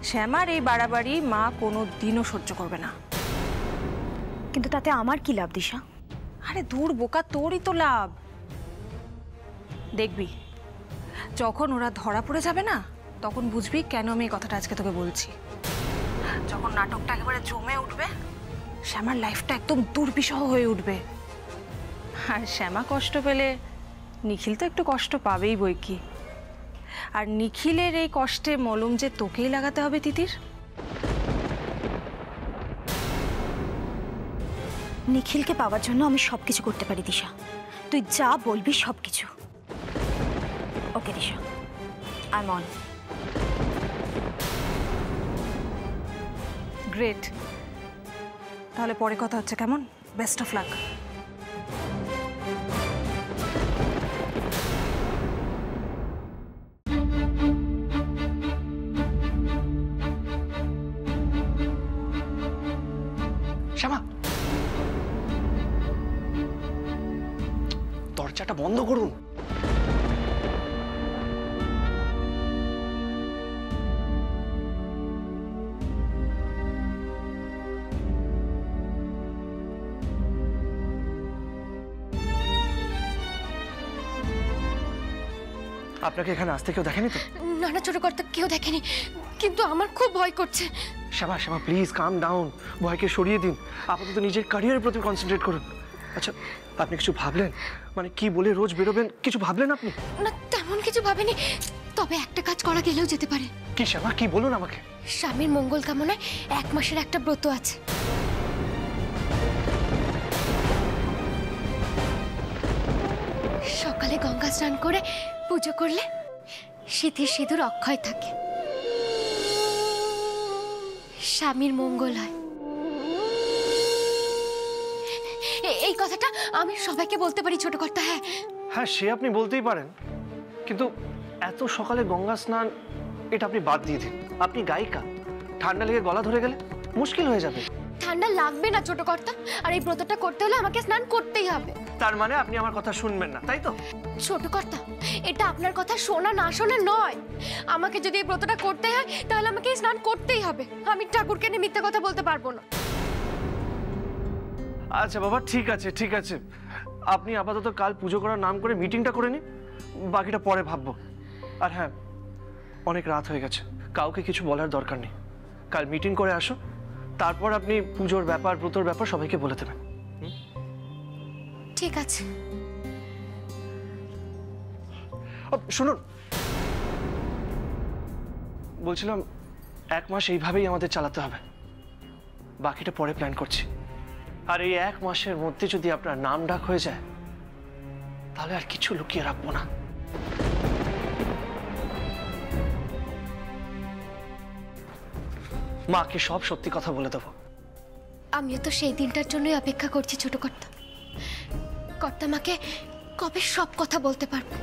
শ্যামার এই বাড়াবাড়ি মা কোনো দিনও সহ্য করবে না। কিন্তু তাতে আমার কি লাভ দিশা? আরে দূর বোকা, তোরই তো লাভ। দেখবি যখন ওরা ধরা পড়ে যাবে না, তখন বুঝবি কেন আমি এই কথাটা আজকে তোকে বলছি। যখন নাটকটা একেবারে জমে উঠবে, শ্যামার লাইফটা একদম দুর্বিষহ হয়ে উঠবে। আর শ্যামা কষ্ট পেলে নিখিল তো একটু কষ্ট পাবেই বই কি। আর নিখিলের এই কষ্টে মলম যে তোকেই লাগাতে হবে তিতির। নিখিলকে পাওয়ার জন্য আমি সবকিছু করতে পারি দিশা। তুই যা বলবি সবকিছু। ওকে দিশা, আই এম অন। গ্রেট, তাহলে পরে কথা হচ্ছে, কেমন? Best of luck. শ্যামা, দরজাটা বন্ধ করুন। আপনাকে এখানে আসতে কেউ দেখেনি তো? না না ছোট কর্তা, কেউ দেখেনি, কিন্তু আমার খুব ভয় করছে। শ্যামা শ্যামা প্লিজ কাম ডাউন, ভয়কে সরিয়ে দিন, আপাতত নিজের ক্যারিয়ারের প্রতি কনসেন্ট্রেট করুন। আচ্ছা, আপনি কিছু ভাবলেন? মানে কি বলে রোজ বেরোবেন, কিছু ভাবলেন আপনি? না, তেমন কিছু ভাবিনি, তবে একটা কাজ করা গেলেও যেতে পারে। কি শ্যামা, কি বলুন আমাকে। স্বামীর মঙ্গল কামনায় 1 মাসের একটা ব্রত আছে। সকালে গঙ্গা স্নান করে পুজো করলে সিঁথির সিঁদুর অক্ষয় থাকে, স্বামীর মঙ্গল হয়। এই কথাটা আমি সবাইকে বলতে পারি ছোট কর্তা? হ্যাঁ হ্যাঁ, সে আপনি বলতেই পারেন, কিন্তু এত সকালে গঙ্গা স্নান এটা আপনি বাদ দিয়ে দিন। আপনি গায়িকা, ঠান্ডা লেগে গলা ধরে গেলে মুশকিল হয়ে যাবে। ঠান্ডা লাগবে না ছোট কর্তা, আর এই ব্রতটা করতে হলে আমাকে স্নান করতেই হবে। তার মানে আপনি আমার কথা শুনবেন না, তাই তো? ছোট কর্তা, এটা আপনার কথা শোনা না শোনা নয়। আমাকে যদি এই ব্রতটা করতে হয়, তাহলে আমাকে স্নান করতেই হবে। আমি ঠাকুরকে নিয়ে মিথ্যা কথা বলতে পারবো না। আচ্ছা বাবা, ঠিক আছে ঠিক আছে, আপনি আপাতত কাল পুজো করার নাম করে মিটিংটা করে নিন, বাকিটা পরে ভাববো। আর হ্যাঁ, অনেক রাত হয়ে গেছে, কাউকে কিছু বলার দরকার নেই। কাল মিটিং করে আসো, তারপর আপনি পুজোর ব্যাপার ব্রতর ব্যাপার সবাইকে বলে দেবেন। ঠিক আছে। শুনুন, বলছিলাম 1 মাস এইভাবেই আমাদের চালাতে হবে, বাকিটা পরে প্ল্যান করছি। আর এই 1 মাসের মধ্যে যদি আপনার নাম ডাক হয়ে যায়, তাহলে আর কিছু লুকিয়ে রাখবো না। মাকে সব সত্যি কথা বলে দেবো। আমিও তো সেই দিনটার জন্যই অপেক্ষা করছি ছোট কর্তা। কর্তা মাকে কবে সব কথা বলতে পারবো।